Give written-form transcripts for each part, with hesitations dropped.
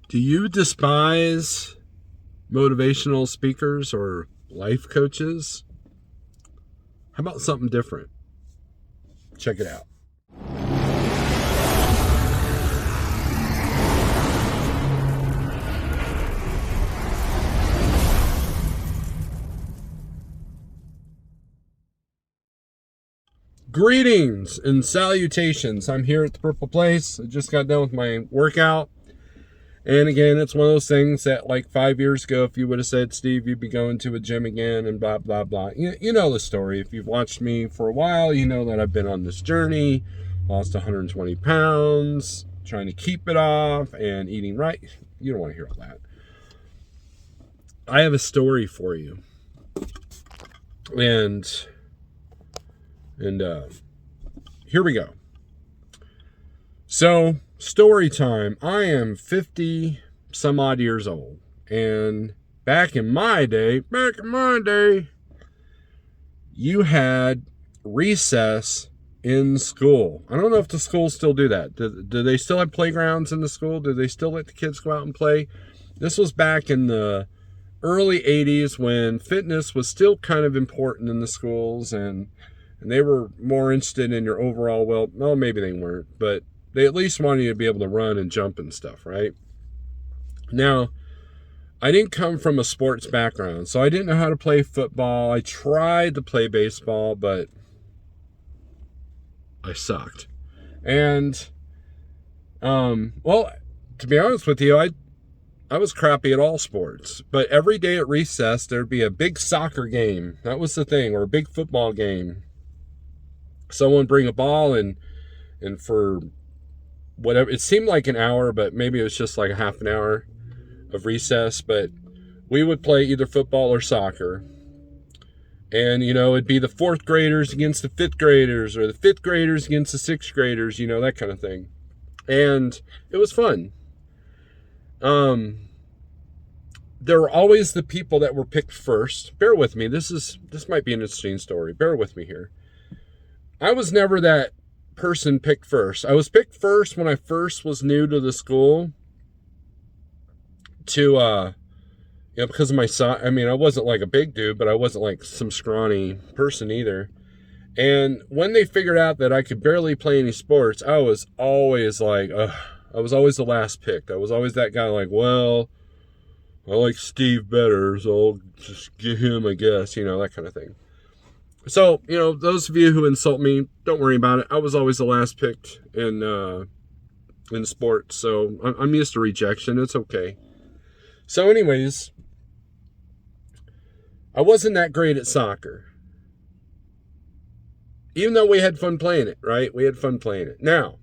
Do you despise motivational speakers or life coaches? How about something different? Check it out. Greetings and salutations. I'm here at the Purple Place. I just got done with my workout. And again, it's one of those things that like 5 years ago, if you would have said, Steve, you'd be going to a gym again and blah, blah, blah. You know the story. If you've watched me for a while, you know that I've been on this journey, lost 120 pounds, trying to keep it off and eating right. You don't want to hear all that. I have a story for you. And here we go. So, story time. I am 50 some odd years old. And back in my day, you had recess in school. I don't know if the schools still do that. Do they still have playgrounds in the school? Do they still let the kids go out and play? This was back in the early 80s when fitness was still kind of important in the schools, and they were more interested in your overall well, maybe they weren't, but they at least wanted you to be able to run and jump and stuff, right? Now, I didn't come from a sports background, so I didn't know how to play football. I tried to play baseball, but I sucked. And, well, to be honest with you, I was crappy at all sports. But every day at recess, there'd be a big soccer game. That was the thing, or a big football game. Someone bring a ball, and for whatever, it seemed like an hour, but maybe it was just like a half an hour of recess, but we would play either football or soccer. And, it'd be the fourth graders against the fifth graders, or the fifth graders against the sixth graders, that kind of thing. And it was fun. There were always the people that were picked first. Bear with me. This might be an interesting story. Bear with me here. I was never that person picked first. I was picked first when I first was new to the school to, because of my size. I mean, I wasn't like a big dude, but I wasn't like some scrawny person either. And when they figured out that I could barely play any sports, I was always like, I was always the last picked. I was always that guy like, well, I like Steve better, so I'll just get him, I guess, that kind of thing. So, those of you who insult me, don't worry about it. I was always the last picked in sports, so I'm used to rejection. It's okay. So anyways, I wasn't that great at soccer. Even though we had fun playing it, right? We had fun playing it. Now,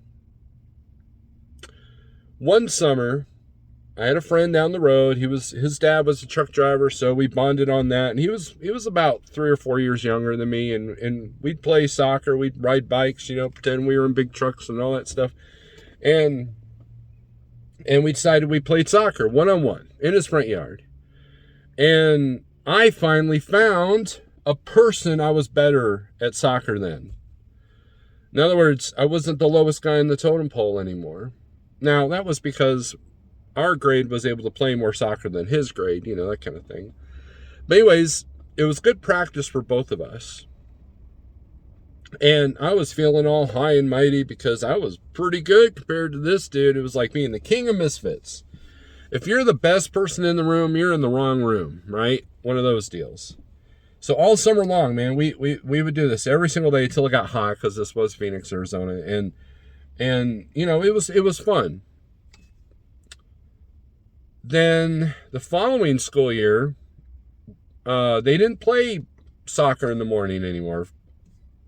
one summer, I had a friend down the road. His dad was a truck driver, so we bonded on that. And he was about 3 or 4 years younger than me, and we'd play soccer, we'd ride bikes, pretend we were in big trucks and all that stuff. And we decided we played soccer one-on-one in his front yard. And I finally found a person I was better at soccer than. In other words, I wasn't the lowest guy in the totem pole anymore. Now, that was because our grade was able to play more soccer than his grade, that kind of thing. But anyways, it was good practice for both of us. And I was feeling all high and mighty because I was pretty good compared to this dude. It was like being the king of misfits. If you're the best person in the room, you're in the wrong room, right? One of those deals. So all summer long, man, we would do this every single day until it got hot, because this was Phoenix, Arizona. And it was fun. Then the following school year, they didn't play soccer in the morning anymore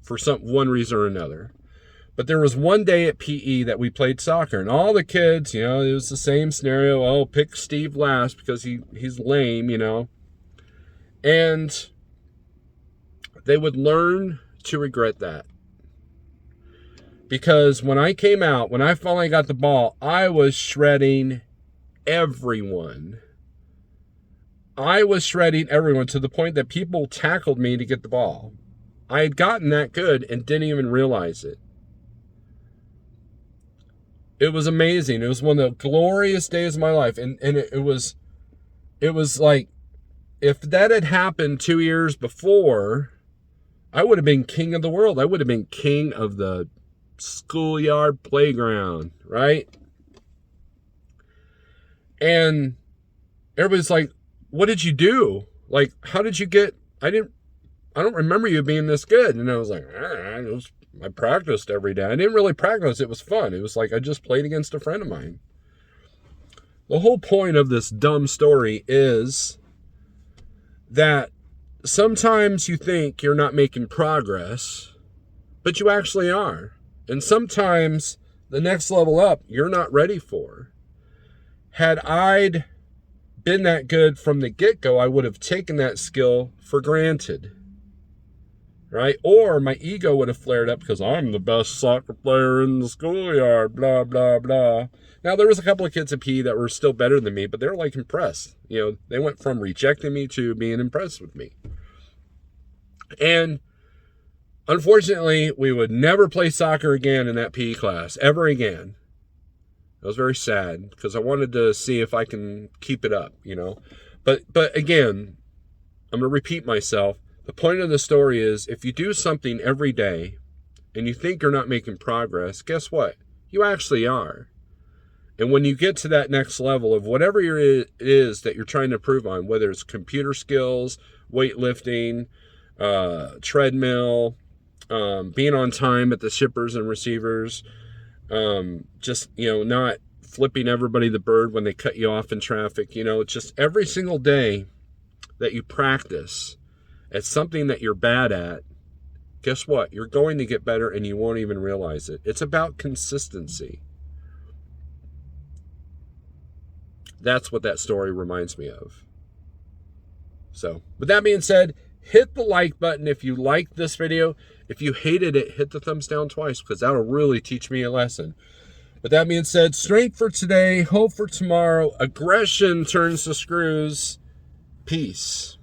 for one reason or another. But there was one day at PE that we played soccer, and all the kids, it was the same scenario. Oh, pick Steve last because he's lame, And they would learn to regret that. Because when I came out, when I finally got the ball, I was shredding everyone. I was shredding everyone to the point that people tackled me to get the ball. I had gotten that good and didn't even realize it. It was amazing. It was one of the glorious days of my life. And it was like, if that had happened 2 years before, I would have been king of the world. I would have been king of the schoolyard playground, right? And everybody's like, what did you do? Like, how did you get, I don't remember you being this good. And I was like, I practiced every day. I didn't really practice. It was fun. It was like I just played against a friend of mine. The whole point of this dumb story is that sometimes you think you're not making progress, but you actually are. And sometimes the next level up, you're not ready for. Had I been that good from the get-go, I would have taken that skill for granted. Right? Or my ego would have flared up because I'm the best soccer player in the schoolyard, blah, blah, blah. Now, there was a couple of kids at PE that were still better than me, but they were like impressed. You know, they went from rejecting me to being impressed with me. And unfortunately, we would never play soccer again in that PE class, ever again. I was very sad because I wanted to see if I can keep it up, you know. But again, I'm going to repeat myself. The point of the story is, if you do something every day and you think you're not making progress, guess what? You actually are. And when you get to that next level of whatever it is that you're trying to improve on, whether it's computer skills, weightlifting, treadmill, being on time at the shippers and receivers, just, you know, not flipping everybody the bird when they cut you off in traffic, you know, it's just every single day that you practice at something that you're bad at, guess what? You're going to get better and you won't even realize it. It's about consistency. That's what that story reminds me of. So, with that being said, hit the like button if you liked this video. If you hated it, hit the thumbs down twice because that'll really teach me a lesson. With that being said, strength for today, hope for tomorrow, aggression turns to screws. Peace.